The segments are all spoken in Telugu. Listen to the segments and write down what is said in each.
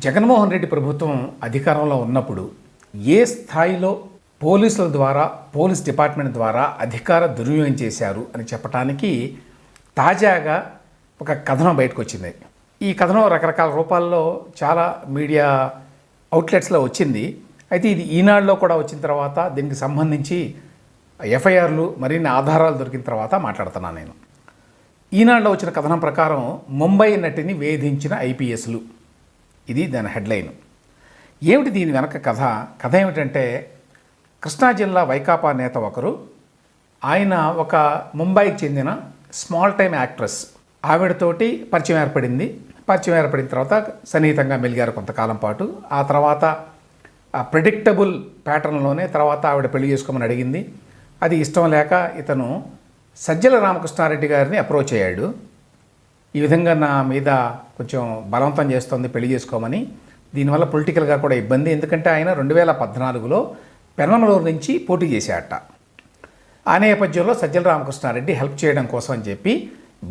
జగన్మోహన్ రెడ్డి ప్రభుత్వం అధికారంలో ఉన్నప్పుడు ఏ స్థాయిలో పోలీసుల ద్వారా, పోలీస్ డిపార్ట్మెంట్ ద్వారా అధికార దుర్వినియోగం చేశారు అని చెప్పడానికి తాజాగా ఒక కథనం బయటకు వచ్చింది. ఈ కథనం రకరకాల రూపాల్లో చాలా మీడియా అవుట్లెట్స్లో వచ్చింది. అయితే ఇది ఈనాడులో కూడా వచ్చిన తర్వాత దీనికి సంబంధించి ఎఫ్ఐఆర్లు మరిన్ని ఆధారాలు దొరికిన తర్వాత మాట్లాడుతున్నాను నేను. ఈనాడులో వచ్చిన కథనం ప్రకారం ముంబై నటిని వేధించిన ఐపీఎస్లు, ఇది దాని హెడ్లైన్. ఏమిటి దీని వెనక కథ ఏమిటంటే, కృష్ణా జిల్లా వైకాపా నేత ఒకరు, ఆయన ఒక ముంబైకి చెందిన స్మాల్ టైమ్ యాక్ట్రెస్, ఆవిడతోటి పరిచయం ఏర్పడిన తర్వాత సన్నిహితంగా మెలిగారు కొంతకాలం పాటు. ఆ తర్వాత ప్రెడిక్టబుల్ ప్యాటర్న్లోనే తర్వాత ఆవిడ పెళ్లి చేసుకోమని అడిగింది. అది ఇష్టం లేక ఇతను సజ్జల రామకృష్ణారెడ్డి గారిని అప్రోచ్ అయ్యాడు. ఈ విధంగా నా మీద కొంచెం బలవంతం చేస్తోంది పెళ్లి చేసుకోమని. దీనివల్ల పొలిటికల్గా కూడా ఇబ్బంది, ఎందుకంటే ఆయన 2014లో పెనమలూరు నుంచి పోటీ చేశాడట. ఆ నేపథ్యంలో సజ్జల రామకృష్ణారెడ్డి హెల్ప్ చేయడం కోసం అని చెప్పి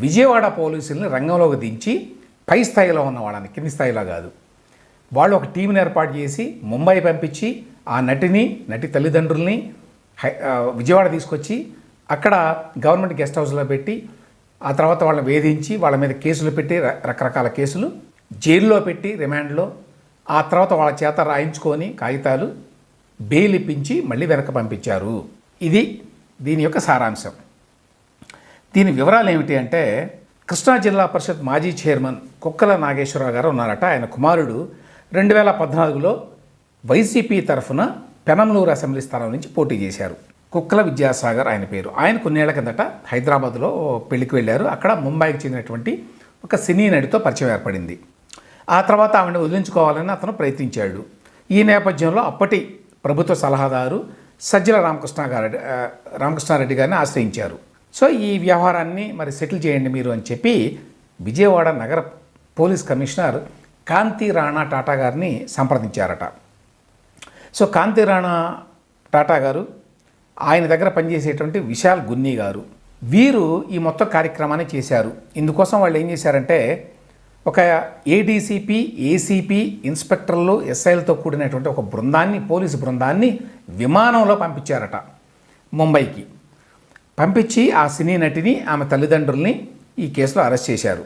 విజయవాడ పోలీసుల్ని రంగంలోకి దించి పై స్థాయిలో ఉన్న వాళ్ళని, కింది స్థాయిలో కాదు, వాళ్ళు ఒక టీంని ఏర్పాటు చేసి ముంబై పంపించి ఆ నటి తల్లిదండ్రుల్ని విజయవాడ తీసుకొచ్చి అక్కడ గవర్నమెంట్ గెస్ట్ హౌస్లో పెట్టి ఆ తర్వాత వాళ్ళని వేధించి వాళ్ళ మీద కేసులు పెట్టి, రకరకాల కేసులు, జైల్లో పెట్టి రిమాండ్లో, ఆ తర్వాత వాళ్ళ చేత రాయించుకొని కాగితాలు బెయిల్ ఇప్పించి మళ్ళీ వెనక పంపించారు. ఇది దీని యొక్క సారాంశం. దీని వివరాలు ఏమిటి అంటే, కృష్ణా జిల్లా పరిషత్ మాజీ చైర్మన్ కుక్కల నాగేశ్వరరావు గారు ఉన్నారట. ఆయన కుమారుడు 2014లో వైసీపీ తరఫున పెనమలూరు అసెంబ్లీ స్థానం నుంచి పోటీ చేశారు. కుక్కల విద్యాసాగర్ ఆయన పేరు. ఆయన కొన్నేళ్ల కిందట హైదరాబాద్లో పెళ్లికి వెళ్ళారు. అక్కడ ముంబైకి చెందినటువంటి ఒక సినీ నటితో పరిచయం ఏర్పడింది. ఆ తర్వాత ఆవిడని వదిలించుకోవాలని అతను ప్రయత్నించాడు. ఈ నేపథ్యంలో అప్పటి ప్రభుత్వ సలహాదారు సజ్జల రామకృష్ణారెడ్డి గారిని ఆశ్రయించారు. సో ఈ వ్యవహారాన్ని మరి సెటిల్ చేయండి మీరు అని చెప్పి విజయవాడ నగర పోలీస్ కమిషనర్ కాంతి రాణా టాటా గారిని సంప్రదించారట. సో కాంతి రాణా టాటా గారు, ఆయన దగ్గర పనిచేసేటువంటి విశాల్ గున్నీ గారు, వీరు ఈ మొత్తం కార్యక్రమాన్ని చేశారు. ఇందుకోసం వాళ్ళు ఏం చేశారంటే, ఒక ఏడీసీపీ, ఏసీపీ, ఇన్స్పెక్టర్లు, ఎస్ఐలతో కూడినటువంటి ఒక బృందాన్ని, పోలీసు బృందాన్ని విమానంలో పంపించారట ముంబైకి. పంపించి ఆ సినీ నటిని, ఆమె తల్లిదండ్రుల్ని ఈ కేసులో అరెస్ట్ చేశారు.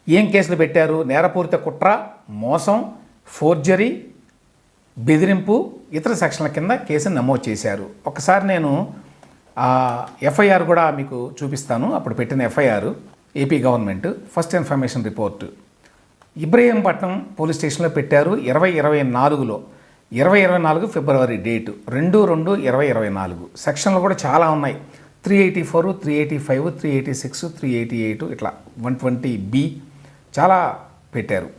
ఏం కేసులు పెట్టారు? నేరపూరిత కుట్ర, మోసం, ఫోర్జరీ, బెదిరింపు, ఇతర సెక్షన్ల కింద కేసును నమోదు చేశారు. ఒకసారి నేను ఎఫ్ఐఆర్ కూడా మీకు చూపిస్తాను. అప్పుడు పెట్టిన FIR AP government first information report Ibrahimpatnam police స్టేషన్లో పెట్టారు 2024లో. 2024 ఫిబ్రవరి డేటు 2/2/2024. సెక్షన్లు కూడా చాలా ఉన్నాయి. 384, 385, 386, 388 ఇట్లా 120B చాలా పెట్టారు.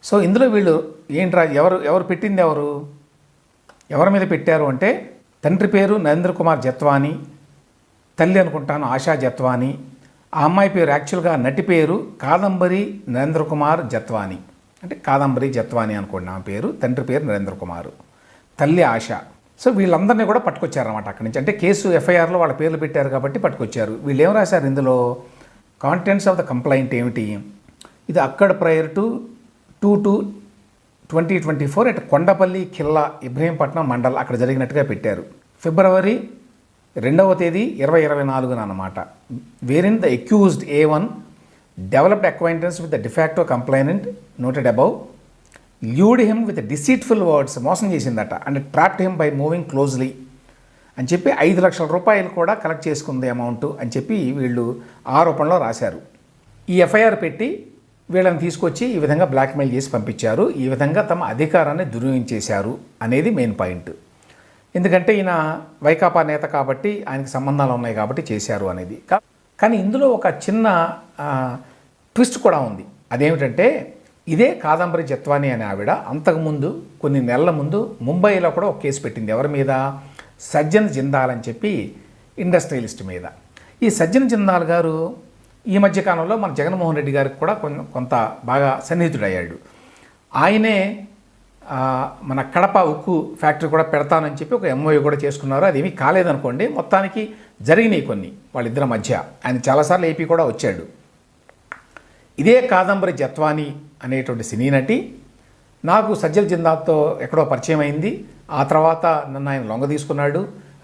సో ఇందులో వీళ్ళు ఏంట్రా, ఎవరు పెట్టింది, ఎవరి మీద పెట్టారు అంటే, తండ్రి పేరు నరేంద్ర కుమార్ జత్వానీ, తల్లి అనుకుంటాను ఆశా జత్వానీ. ఆ అమ్మాయి పేరు యాక్చువల్గా నటి పేరు కాదంబరి నరేంద్ర కుమార్ జత్వానీ, అంటే కాదంబరి జత్వానీ అనుకోండి ఆమె పేరు. తండ్రి పేరు నరేంద్ర కుమార్, తల్లి ఆశ. సో వీళ్ళందరినీ కూడా పట్టుకొచ్చారన్నమాట అక్కడి నుంచి. అంటే కేసు ఎఫ్ఐఆర్లో వాళ్ళ పేర్లు పెట్టారు కాబట్టి పట్టుకొచ్చారు. వీళ్ళు ఏం రాశారు ఇందులో, కాంటెంట్స్ ఆఫ్ ద కంప్లైంట్ ఏమిటి, ఇది అక్కడ prior to 2/2/2024 at Kondapalli Khilla Ibrahimpatnam mandal అక్కడ జరిగినట్టుగా పెట్టారు. ఫిబ్రవరి 2/2024 అన్నమాట. Wherein the accused A1 developed acquaintance with the de facto complainant noted above, lured him with deceitful words, మోసం చేసిందట, and trapped him by moving closely అని చెప్పి 5 లక్షల రూపాయలు కూడా కలెక్ట్ చేసుకుంది అమౌంట్ అని చెప్పి వీళ్ళు ఆరోపణలో రాశారు. ఈ ఎఫ్ఐఆర్ పెట్టి వీళ్ళని తీసుకొచ్చి ఈ విధంగా బ్లాక్మెయిల్ చేసి పంపించారు. ఈ విధంగా తమ అధికారాన్ని దుర్వినియోగం చేశారు అనేది మెయిన్ పాయింట్. ఎందుకంటే ఈయన వైకాపా నేత కాబట్టి, ఆయనకి సంబంధాలు ఉన్నాయి కాబట్టి చేశారు అనేది. కానీ ఇందులో ఒక చిన్న ట్విస్ట్ కూడా ఉంది. అదేమిటంటే, ఇదే కాదంబరి జత్వానీ అనే ఆవిడ అంతకుముందు కొన్ని నెలల ముందు ముంబైలో కూడా ఒక కేసు పెట్టింది. ఎవరి మీద? సజ్జన్ జిందాల్ అని చెప్పి ఇండస్ట్రియలిస్ట్ మీద. ఈ సజ్జన్ జిందాల్ గారు ఈ మధ్యకాలంలో మన జగన్మోహన్ రెడ్డి గారికి కూడా కొంత బాగా సన్నిహితుడయ్యాడు. ఆయనే మన కడప ఉక్కు ఫ్యాక్టరీ కూడా పెడతానని చెప్పి ఒక ఎంఓయూ కూడా చేసుకున్నారు. అదేమీ కాలేదనుకోండి. మొత్తానికి జరిగినాయి కొన్ని వాళ్ళిద్దరి మధ్య. ఆయన చాలాసార్లు ఏపీ కూడా వచ్చాడు. ఇదే కాదంబరి జత్వానీ అనేటువంటి సినీ నటి నాకు సజ్జల జిందాల్తో ఎక్కడో పరిచయం అయింది. ఆ తర్వాత నన్ను ఆయన లొంగ తీసుకున్నాడు,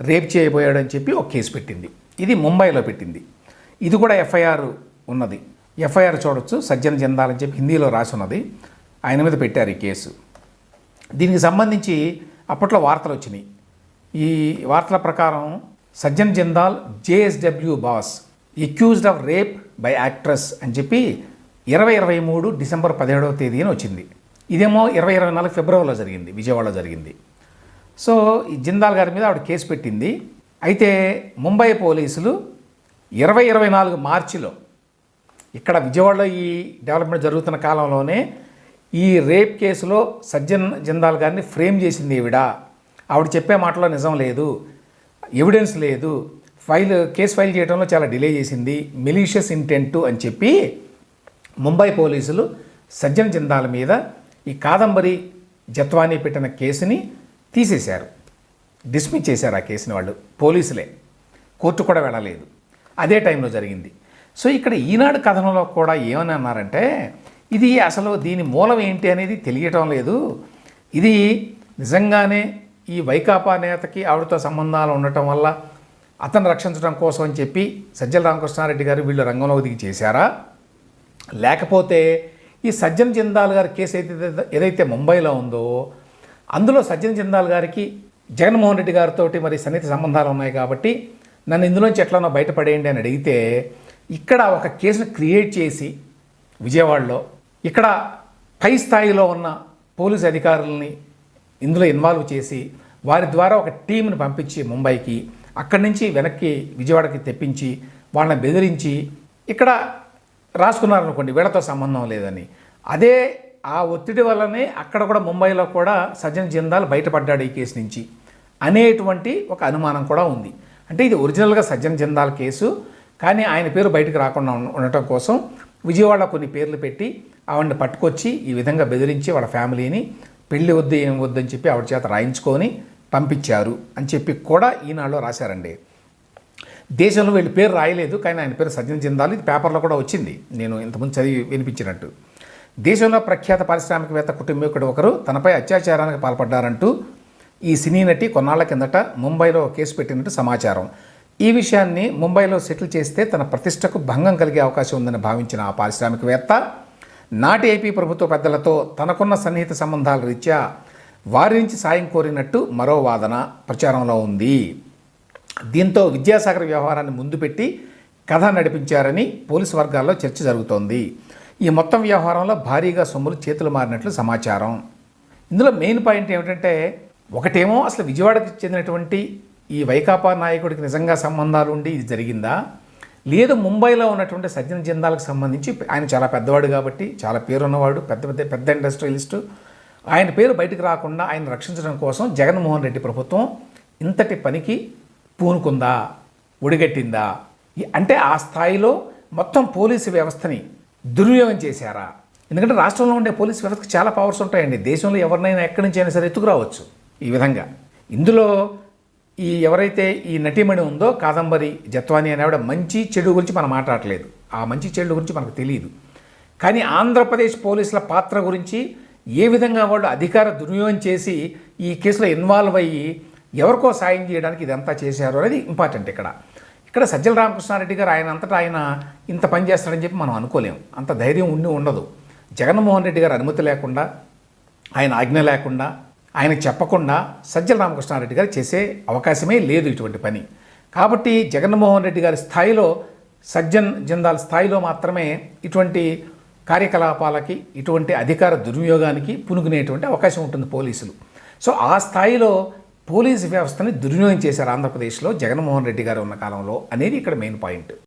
రేప్ చేయబోయాడు అని చెప్పి ఒక కేసు పెట్టింది. ఇది ముంబైలో పెట్టింది. ఇది కూడా ఎఫ్ఐఆర్ ఉన్నది. ఎఫ్ఐఆర్ చూడొచ్చు, సజ్జన జిందాల్ అని చెప్పి హిందీలో రాసి ఉన్నది. ఆయన మీద పెట్టారు ఈ కేసు. దీనికి సంబంధించి అప్పట్లో వార్తలు వచ్చినాయి. ఈ వార్తల ప్రకారం Sajjan Jindal JSW boss accused of rape by actress అని చెప్పి 2023 డిసెంబర్ 17వ తేదీన వచ్చింది. ఇదేమో 2024 ఫిబ్రవరిలో జరిగింది, విజయవాడలో జరిగింది. సో ఈ జిందాల్ గారి మీద ఆవిడ కేసు పెట్టింది. అయితే ముంబై పోలీసులు 2024 మార్చిలో ఇక్కడ విజయవాడలో ఈ డెవలప్మెంట్ జరుగుతున్న కాలంలోనే ఈ రేప్ కేసులో సజ్జన్ జిందాల్ గారిని ఫ్రేమ్ చేసింది ఆవిడ చెప్పే మాటలో నిజం లేదు, ఎవిడెన్స్ లేదు, కేసు ఫైల్ చేయడంలో చాలా డిలే చేసింది, మెలీషియస్ ఇంటెంట్ అని చెప్పి ముంబై పోలీసులు సజ్జన్ జిందాల్ మీద ఈ కాదంబరి జత్వానీ పెట్టిన కేసుని తీసేశారు, డిస్మిస్ చేశారు. ఆ కేసుని వాళ్ళు పోలీసులే, కోర్టు కూడా వెళ్ళలేదు. అదే టైంలో జరిగింది. సో ఇక్కడ ఈనాడు కథనంలో కూడా ఏమని అన్నారంటే, ఇది అసలు దీని మూలం ఏంటి అనేది తెలియటం లేదు, ఇది నిజంగానే ఈ వైకాపా నేతకి ఆవిడతో సంబంధాలు ఉండటం వల్ల అతను రక్షించడం కోసం అని చెప్పి సజ్జల రామకృష్ణారెడ్డి గారు వీళ్ళు రంగంలోకి దిగి చేశారా, లేకపోతే ఈ సజ్జన్ జిందాల్ గారి కేసు ఏదైతే ముంబైలో ఉందో అందులో సజ్జన్ జిందాల్ గారికి జగన్మోహన్ రెడ్డి గారితో మరి సన్నిహిత సంబంధాలు ఉన్నాయి కాబట్టి నన్ను ఇందులోంచి ఎట్లనో బయటపడేయండి అని అడిగితే ఇక్కడ ఒక కేసును క్రియేట్ చేసి విజయవాడలో ఇక్కడ పై స్థాయిలో ఉన్న పోలీసు అధికారులని ఇందులో ఇన్వాల్వ్ చేసి వారి ద్వారా ఒక టీంని పంపించి ముంబైకి, అక్కడి నుంచి వెనక్కి విజయవాడకి తెప్పించి వాళ్ళని బెదిరించి ఇక్కడ రాసుకున్నారనుకోండి వీళ్ళతో సంబంధం లేదని. అదే ఆ ఒత్తిడి వల్లనే అక్కడ కూడా ముంబైలో కూడా సజ్జన్ జిందాల్ బయటపడ్డాడు ఈ కేసు నుంచి అనేటువంటి ఒక అనుమానం కూడా ఉంది. అంటే ఇది ఒరిజినల్గా సజ్జన్ జిందాల్ కేసు, కానీ ఆయన పేరు బయటకు రాకుండా ఉండటం కోసం విజయవాడ కొన్ని పేర్లు పెట్టి ఆవిడని పట్టుకొచ్చి ఈ విధంగా బెదిరించి వాళ్ళ ఫ్యామిలీని పెళ్లి వద్దు ఏం వద్దు అని చెప్పి ఆవిడ చేత రాయించుకొని పంపించారు అని చెప్పి కూడా ఈనాడులో రాశారండి. దేశంలో వీళ్ళ పేరు రాయలేదు, కానీ ఆయన పేరు సజ్జన్ జిందాల్, ఇది పేపర్లో కూడా వచ్చింది, నేను ఇంతకుముందు చదివి వినిపించినట్టు. దేశంలో ప్రఖ్యాత పారిశ్రామికవేత్త కుటుంబీకుడు ఒకరు తనపై అత్యాచారానికి పాల్పడ్డారంటూ ఈ సినీ నటి కొన్నాళ్ల కిందట ముంబైలో కేసు పెట్టినట్టు సమాచారం. ఈ విషయాన్ని ముంబైలో సెటిల్ చేస్తే తన ప్రతిష్టకు భంగం కలిగే అవకాశం ఉందని భావించిన ఆ పారిశ్రామికవేత్త నాటి ఏపీ ప్రభుత్వ పెద్దలతో తనకున్న సన్నిహిత సంబంధాల రీత్యా వారి నుంచి సాయం కోరినట్టు మరో వాదన ప్రచారంలో ఉంది. దీంతో విద్యాసాగర్ వ్యవహారాన్ని ముందు పెట్టి కథ నడిపించారని పోలీసు వర్గాల్లో చర్చ జరుగుతోంది. ఈ మొత్తం వ్యవహారంలో భారీగా సొమ్ములు చేతులు మారినట్లు సమాచారం. ఇందులో మెయిన్ పాయింట్ ఏమిటంటే, ఒకటేమో అసలు విజయవాడకి చెందినటువంటి ఈ వైకాపా నాయకుడికి నిజంగా సంబంధాలు ఉండి ఇది జరిగిందా, లేదు ముంబైలో ఉన్నటువంటి సజ్జన్ జిందాల్కి సంబంధించి ఆయన చాలా పెద్దవాడు కాబట్టి, చాలా పేరున్నవాడు, పెద్ద ఇండస్ట్రియలిస్టు, ఆయన పేరు బయటకు రాకుండా ఆయన రక్షించడం కోసం జగన్మోహన్ రెడ్డి ప్రభుత్వం ఇంతటి పనికి పూనుకుందా, ఒడిగట్టిందా, అంటే ఆ స్థాయిలో మొత్తం పోలీసు వ్యవస్థని దుర్వినియోగం చేశారా? ఎందుకంటే రాష్ట్రంలో ఉండే పోలీసు వ్యవస్థకు చాలా పవర్స్ ఉంటాయండి, దేశంలో ఎవరినైనా ఎక్కడి నుంచి అయినా సరే ఎత్తుకురావచ్చు ఈ విధంగా. ఇందులో ఎవరైతే ఈ నటీమణి ఉందో కాదంబరి జత్వానీ అనే ఆవిడ మంచి చెడు గురించి మనం మాట్లాడలేదు, ఆ మంచి చెడు గురించి మనకు తెలియదు. కానీ ఆంధ్రప్రదేశ్ పోలీసుల పాత్ర గురించి, ఏ విధంగా వాళ్ళు అధికార దుర్వినియోగం చేసి ఈ కేసులో ఇన్వాల్వ్ అయ్యి ఎవరికో సాయం చేయడానికి ఇదంతా చేశారు అనేది ఇంపార్టెంట్. ఇక్కడ సజ్జల రామకృష్ణారెడ్డి గారు ఆయన అంతటా ఆయన ఇంత పని చేస్తాడని చెప్పి మనం అనుకోలేము, అంత ధైర్యం ఉండదు. జగన్మోహన్ రెడ్డి గారు అనుమతి లేకుండా, ఆయన ఆజ్ఞ లేకుండా, ఆయన చెప్పకుండా సజ్జల రామకృష్ణారెడ్డి గారు చేసే అవకాశమే లేదు ఇటువంటి పని. కాబట్టి జగన్మోహన్ రెడ్డి గారి స్థాయిలో, సజ్జన్ జిందాల్ స్థాయిలో మాత్రమే ఇటువంటి కార్యకలాపాలకి, ఇటువంటి అధికార దుర్వినియోగానికి పునుకునేటువంటి అవకాశం ఉంటుంది పోలీసులు. సో ఆ స్థాయిలో పోలీసు వ్యవస్థని దుర్వినియోగం చేశారు ఆంధ్రప్రదేశ్లో జగన్మోహన్ రెడ్డి గారు ఉన్న కాలంలో అనేది ఇక్కడ మెయిన్ పాయింట్.